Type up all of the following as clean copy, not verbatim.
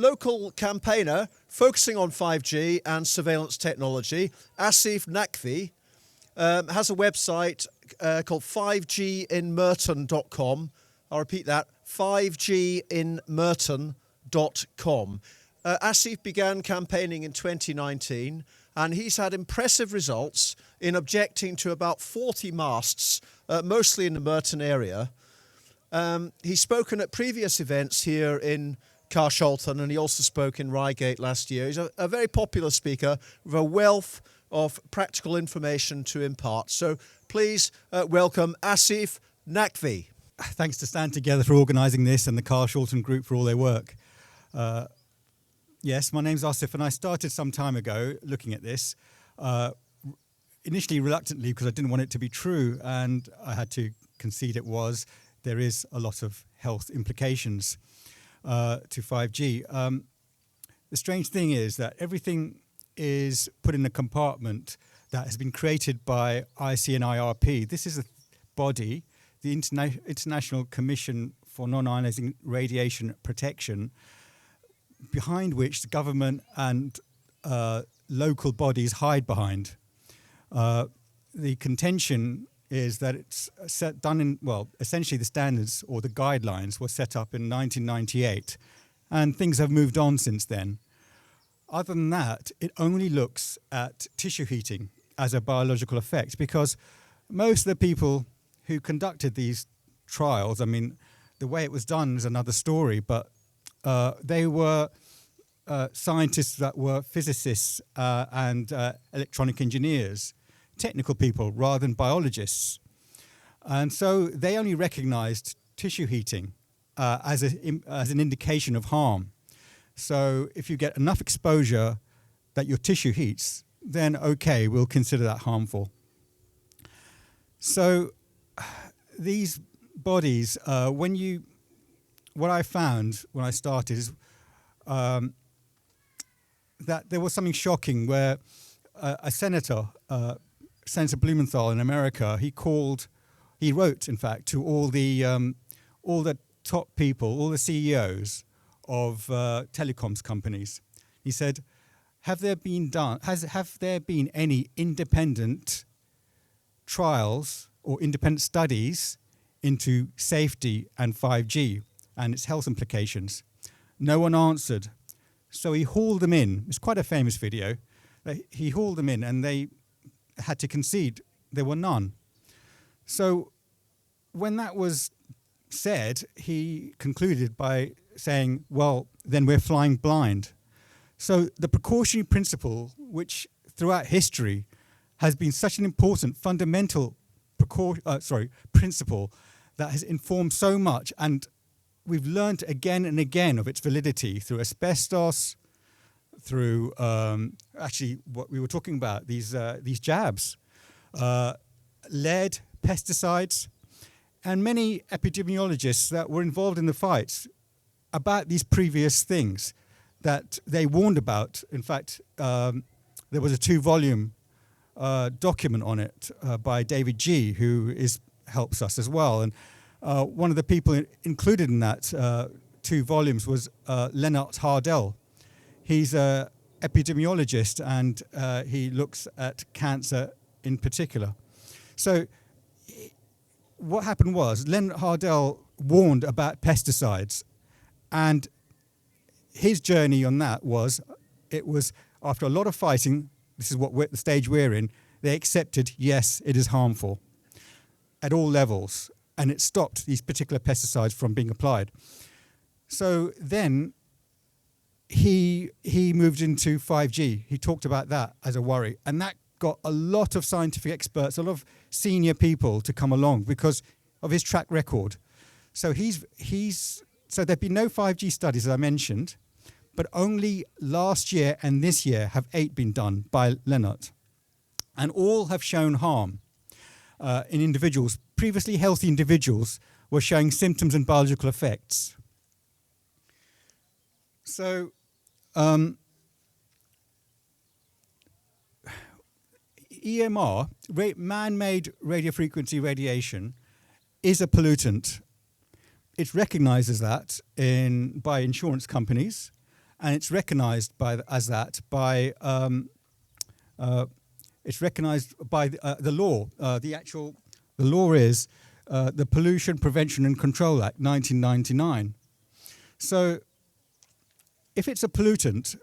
local campaigner focusing on 5G and surveillance technology, Asif Naqvi, has a website called 5ginmerton.com. I'll repeat that, 5ginmerton.com. Asif began campaigning in 2019, and he's had impressive results in objecting to about 40 masts, mostly in the Merton area. He's spoken at previous events here in Carshalton, and he also spoke in Reigate last year. He's a very popular speaker with a wealth of practical information to impart. So please welcome Asif Naqvi. Thanks to Stand Together for organising this and the Carshalton group for all their work. Yes, my name's Asif, and I started some time ago looking at this, initially reluctantly because I didn't want it to be true, and I had to concede it was. There is a lot of health implications to 5G. The strange thing is that everything is put in a compartment that has been created by ICNIRP. This is a body, the International Commission for Nonionizing Radiation Protection, behind which the government and local bodies hide behind. The contention is that it's essentially the standards or the guidelines were set up in 1998, and things have moved on since then. Other than that, it only looks at tissue heating as a biological effect, because most of the people who conducted these trials, I mean, the way it was done is another story, but they were scientists that were physicists and electronic engineers, technical people rather than biologists. And so they only recognized tissue heating as an indication of harm. So if you get enough exposure that your tissue heats, then okay, we'll consider that harmful. So these bodies, what I found when I started is that there was something shocking where a senator, Senator Blumenthal in America, he wrote, in fact, to all the top people, all the CEOs of telecoms companies. He said, have there been any independent trials or independent studies into safety and 5G and its health implications? No one answered. So he hauled them in. It's quite a famous video. He hauled them in, and they had to concede there were none. So when that was said, he concluded by saying, well, then we're flying blind. So the precautionary principle, which throughout history has been such an important fundamental principle that has informed so much, and we've learned again and again of its validity through asbestos, through actually what we were talking about, these jabs, lead, pesticides, and many epidemiologists that were involved in the fights about these previous things that they warned about. In fact, there was a 2-volume document on it by David G., who helps us as well. And one of the people included in that 2 volumes was Lennart Hardell. He's an epidemiologist, and he looks at cancer in particular. So what happened was Lennart Hardell warned about pesticides, and his journey on that was, it was after a lot of fighting, this is the stage we're in, they accepted, yes, it is harmful at all levels, and it stopped these particular pesticides from being applied. So then he moved into 5G. He talked about that as a worry, and that got a lot of scientific experts, a lot of senior people to come along because of his track record. So so there've been no 5G studies, as I mentioned, but only last year and this year have 8 been done by Lennart, and all have shown harm in individuals. Previously healthy individuals were showing symptoms and biological effects. So EMR, man-made radiofrequency radiation, is a pollutant. It recognizes that by insurance companies, and it's recognised as that by the law. The law is the Pollution Prevention and Control Act, 1999. So, if it's a pollutant,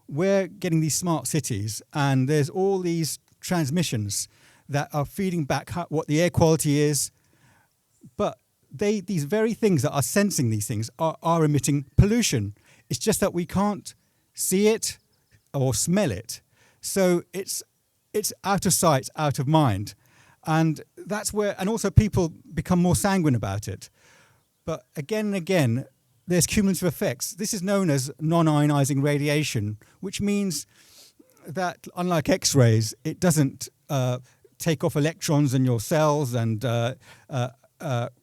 we're getting these smart cities, and there's all these transmissions that are feeding back what the air quality is, but these very things that are sensing these things are emitting pollution. It's just that we can't see it or smell it. So it's out of sight, out of mind. And that's where, and also people become more sanguine about it. But again and again, there's cumulative effects. This is known as non-ionizing radiation, which means that unlike X-rays, it doesn't take off electrons in your cells and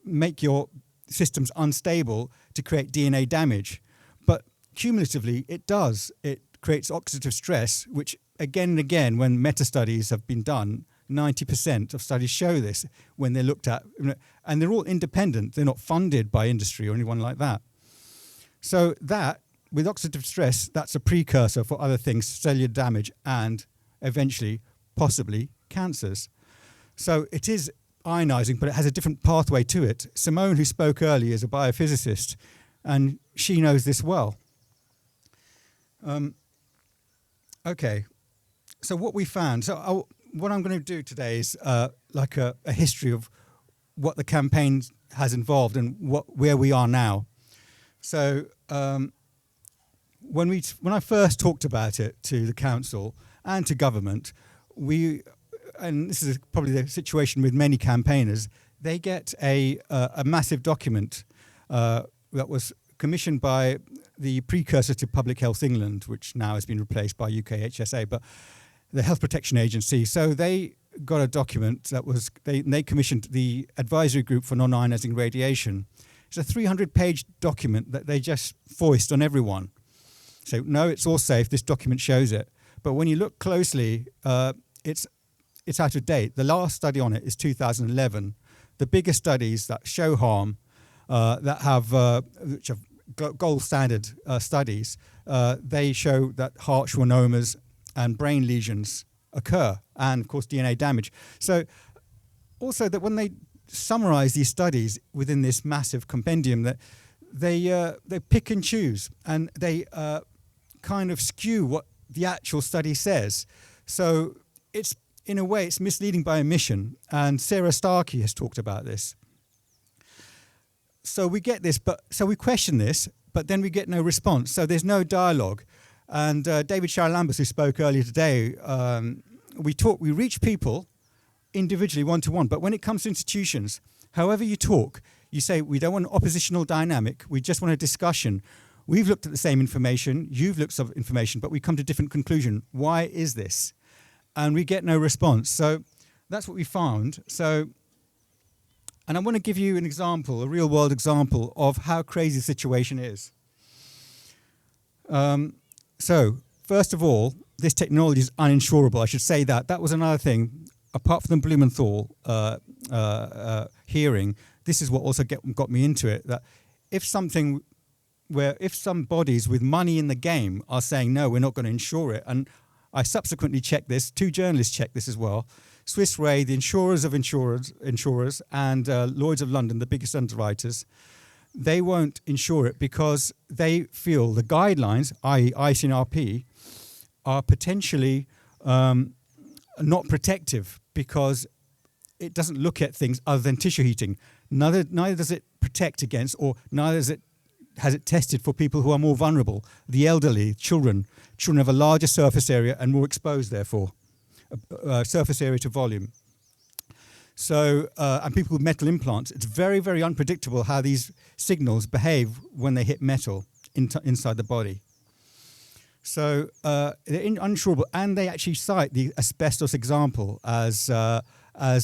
make your systems unstable to create DNA damage. But cumulatively, it does. It creates oxidative stress, which again and again, when meta-studies have been done, 90% of studies show this when they're looked at. And they're all independent. They're not funded by industry or anyone like that. So that, with oxidative stress, that's a precursor for other things, cellular damage, and eventually, possibly, cancers. So it is ionizing, but it has a different pathway to it. Simone, who spoke earlier, is a biophysicist, and she knows this well. Okay, so what we found. So what I'm going to do today is like a history of what the campaign has involved and where we are now. So when I first talked about it to the council and to government, and this is probably the situation with many campaigners, they get a massive document that was commissioned by the precursor to Public Health England, which now has been replaced by UKHSA, but the Health Protection Agency. So they got a document that was, they commissioned the Advisory Group for Non-Ionizing Radiation. It's a 300-page document that they just foist on everyone. So, no, it's all safe. This document shows it. But when you look closely, it's out of date. The last study on it is 2011. The biggest studies that show harm, which have gold standard studies, they show that heart schwannomas and brain lesions occur, and of course DNA damage. So also that when they summarize these studies within this massive compendium, that they pick and choose, and they kind of skew what the actual study says. So it's, in a way, it's misleading by omission, and Sarah Starkey has talked about this. So we get this, so we question this, but then we get no response. So there's no dialogue. And David Charalambous, who spoke earlier today, we reach people individually, one-to-one. But when it comes to institutions, however you talk, you say, we don't want an oppositional dynamic. We just want a discussion. We've looked at the same information. You've looked at information, but we come to a different conclusion. Why is this? And we get no response. So that's what we found. So, and I want to give you an example, a real-world example of how crazy the situation is. So, first of all, this technology is uninsurable. I should say that. That was another thing. Apart from the Blumenthal hearing, this is what also got me into it. That if some bodies with money in the game are saying, no, we're not going to insure it, and I subsequently checked this, 2 journalists checked this as well, Swiss Re, the insurers of insurers, and Lloyd's of London, the biggest underwriters, they won't insure it because they feel the guidelines, i.e. ICNRP, are potentially not protective because it doesn't look at things other than tissue heating. Neither does it protect against, or neither has it tested for people who are more vulnerable, the elderly, children. Children have a larger surface area and more exposed, therefore, surface area to volume. So, and people with metal implants, it's very, very unpredictable how these signals behave when they hit metal inside the body. So they're uninsurable, and they actually cite the asbestos example as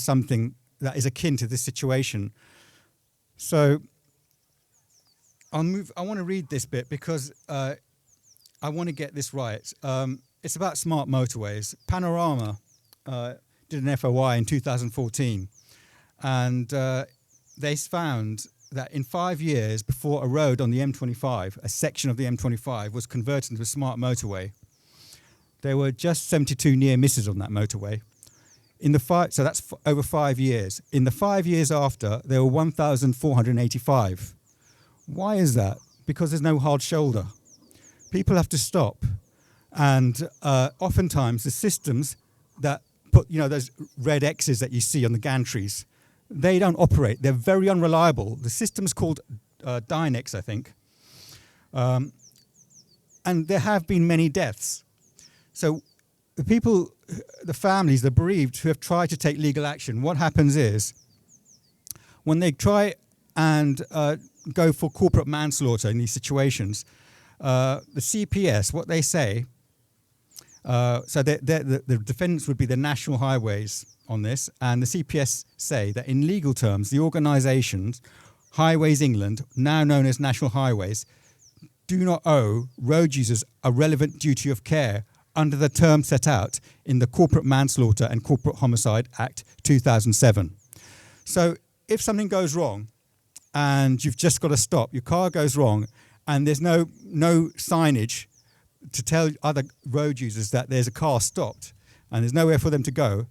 something that is akin to this situation. So I want to read this bit because I want to get this right. It's about smart motorways. Panorama did an FOI in 2014, and they found that in 5 years before a road on the M25, a section of the M25, was converted into a smart motorway, there were just 72 near misses on that motorway. So that's over 5 years. In the 5 years after, there were 1,485. Why is that? Because there's no hard shoulder. People have to stop. And oftentimes the systems that put, those red X's that you see on the gantries, they don't operate. They're very unreliable. The system's called Dynex, I think. And there have been many deaths. So the families, the bereaved who have tried to take legal action, what happens is when they try and go for corporate manslaughter in these situations, the CPS, what they say, the defendants would be the national highways on this, and the CPS say that in legal terms, the organisations, Highways England, now known as National Highways, do not owe road users a relevant duty of care under the term set out in the Corporate Manslaughter and Corporate Homicide Act 2007. So if something goes wrong and you've just got to stop, your car goes wrong and there's no signage to tell other road users that there's a car stopped and there's nowhere for them to go,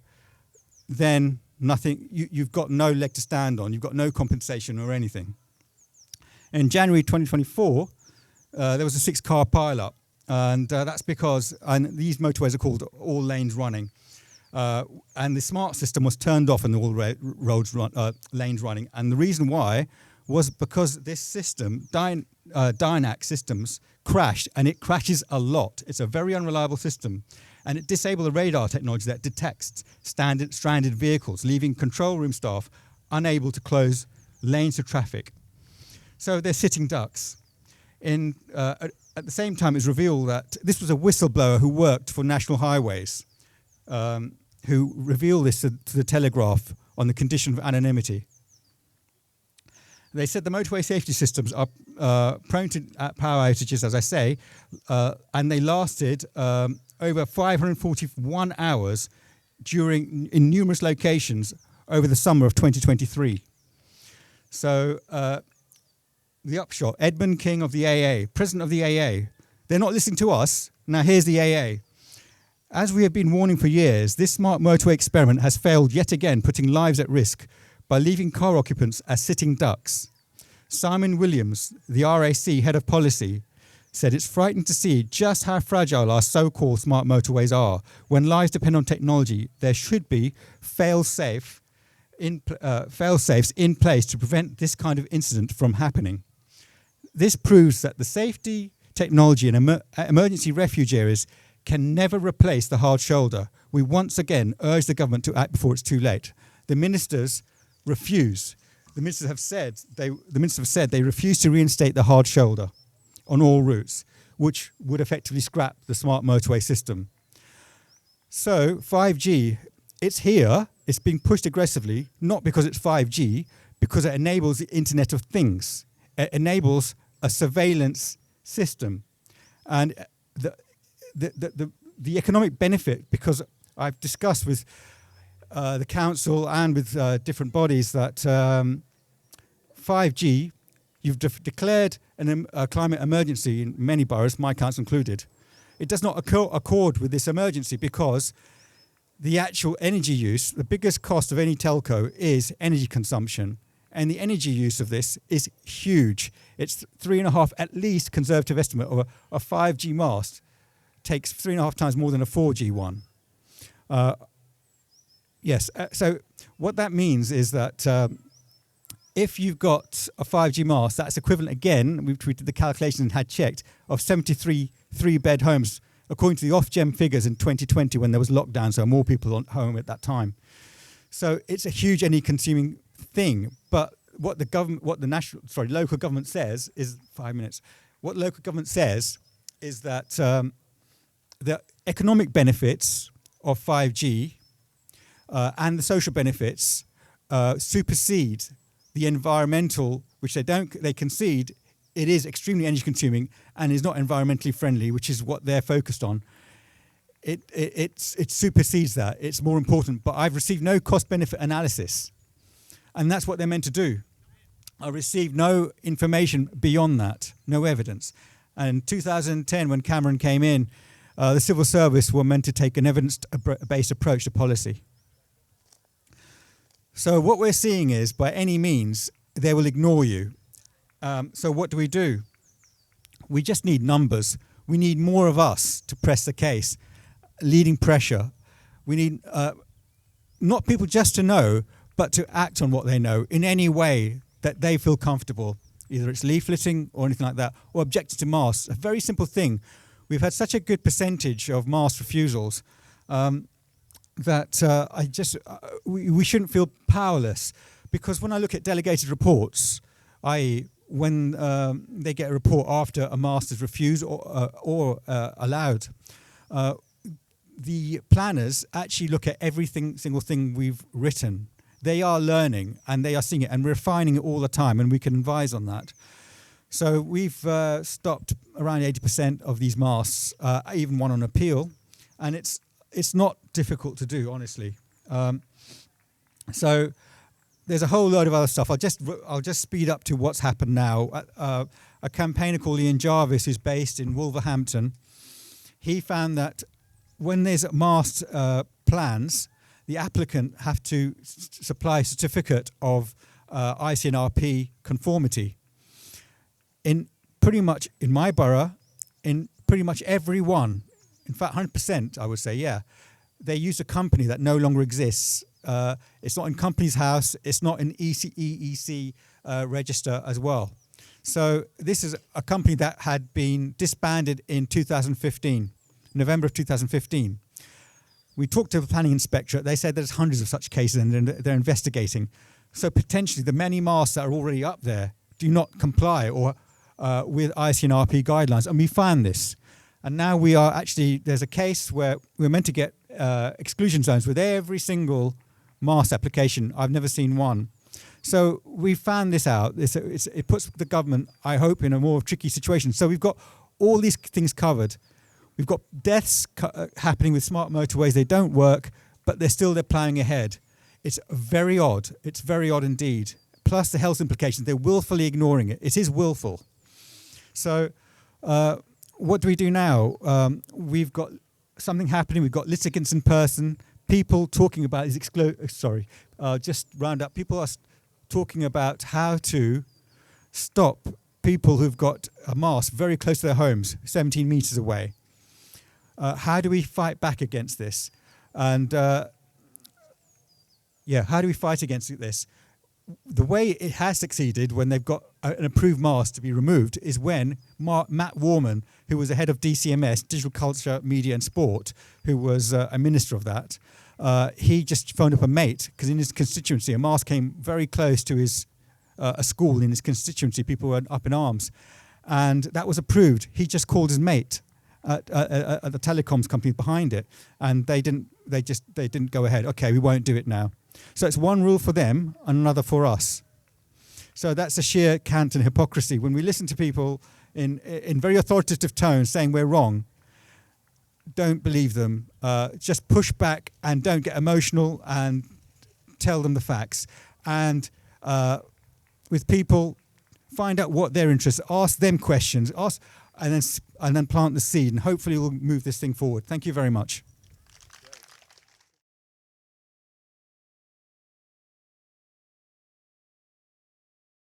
then nothing. You've got no leg to stand on. You've got no compensation or anything. In January 2024, there was a 6-car pile-up, and that's because these motorways are called all lanes running, and the smart system was turned off in the all lanes running. And the reason why was because this system, Dynax systems, crashed, and it crashes a lot. It's a very unreliable system, and it disabled the radar technology that detects stranded vehicles, leaving control room staff unable to close lanes to traffic. So they're sitting ducks. At the same time, it's revealed that this was a whistleblower who worked for National Highways, who revealed this to the Telegraph on the condition of anonymity. They said the motorway safety systems are prone to power outages, as I say, and they lasted over 541 hours in numerous locations over the summer of 2023. So the upshot, Edmund King of the AA, president of the AA, they're not listening to us. Now here's the AA. As we have been warning for years, this smart motorway experiment has failed yet again, putting lives at risk by leaving car occupants as sitting ducks. Simon Williams, the RAC head of policy, said it's frightening to see just how fragile our so-called smart motorways are. When lives depend on technology, there should be fail-safes in place to prevent this kind of incident from happening. This proves that the safety, technology and emergency refuge areas can never replace the hard shoulder. We once again urge the government to act before it's too late. The ministers refuse. The ministers have said they refuse to reinstate the hard shoulder on all routes, which would effectively scrap the smart motorway system. So 5G, it's here. It's being pushed aggressively, not because it's 5G, because it enables the Internet of Things. It enables a surveillance system, and the economic benefit, because I've discussed with the council and with different bodies that 5G, you've declared a climate emergency in many boroughs, my council included. It does not accord with this emergency because the actual energy use, the biggest cost of any telco is energy consumption. And the energy use of this is huge. It's 3.5, at least conservative estimate, of a 5G mast takes 3.5 times more than a 4G one. So what that means is that if you've got a 5G mast, that's equivalent, again, we did the calculations and had checked, of 73 three-bed homes, according to the Ofgem figures in 2020 when there was lockdown, so more people on home at that time. So it's a huge energy-consuming thing. But what the local government says is 5 minutes. What local government says is that the economic benefits of 5G and the social benefits supersede the environmental, which they concede it is extremely energy consuming and is not environmentally friendly, which is what they're focused on. It supersedes that. It's more important. But I've received no cost benefit analysis, and that's what they're meant to do. I received no information beyond that, no evidence. And in 2010, when Cameron came in, the civil service were meant to take an evidence-based approach to policy. So what we're seeing is, by any means, they will ignore you. So what do? We just need numbers. We need more of us to press the case, leading pressure. We need not people just to know, but to act on what they know in any way that they feel comfortable. Either it's leafleting or anything like that, or objecting to masks. A very simple thing. We've had such a good percentage of mask refusals that we shouldn't feel powerless. Because when I look at delegated reports, i.e. when they get a report after a mask is refused or allowed, the planners actually look at every single thing we've written. They are learning and they are seeing it and refining it all the time, and we can advise on that. So we've stopped around 80% of these masks, even one on appeal, and it's not difficult to do, honestly. So there's a whole load of other stuff. I'll just speed up to what's happened now. A campaigner called Ian Jarvis, who's based in Wolverhampton, he found that when there's masked plans, the applicant have to supply a certificate of ICNRP conformity. In pretty much in my borough, in pretty much every one, in fact 100%, I would say, yeah, they use a company that no longer exists. It's not in Companies House, it's not in EEC register as well. So this is a company that had been disbanded in 2015, November of 2015. We talked to the planning inspectorate. They said there's hundreds of such cases and they're investigating. So potentially the many masks that are already up there do not comply or with ICNRP guidelines. And we found this. And now we are actually, there's a case where we're meant to get exclusion zones with every single mask application. I've never seen one. So we found this out. It puts the government, I hope, in a more tricky situation. So we've got all these things covered. We've got deaths happening with smart motorways. They don't work, but they're plowing ahead. It's very odd. It's very odd indeed. Plus the health implications. They're willfully ignoring it. It is willful. So what do we do now? We've got something happening. We've got litigants in person. People talking about these just round up. People are talking about how to stop people who've got a mask very close to their homes, 17 meters away. How do we fight back against this? And how do we fight against this? The way it has succeeded when they've got an approved mask to be removed is when Matt Warman, who was the head of DCMS, Digital Culture, Media and Sport, who was a minister of that, he just phoned up a mate because in his constituency, a mask came very close to a school in his constituency. People were up in arms. And that was approved. He just called his mate at the telecoms company behind it, and they didn't go ahead. Okay, we won't do it now. So it's one rule for them and another for us. So that's a sheer cant and hypocrisy. When we listen to people in very authoritative tones saying we're wrong, don't believe them. Just push back and don't get emotional and tell them the facts. And with people, find out what their interests are, ask them questions, and then plant the seed, and hopefully we'll move this thing forward. Thank you very much.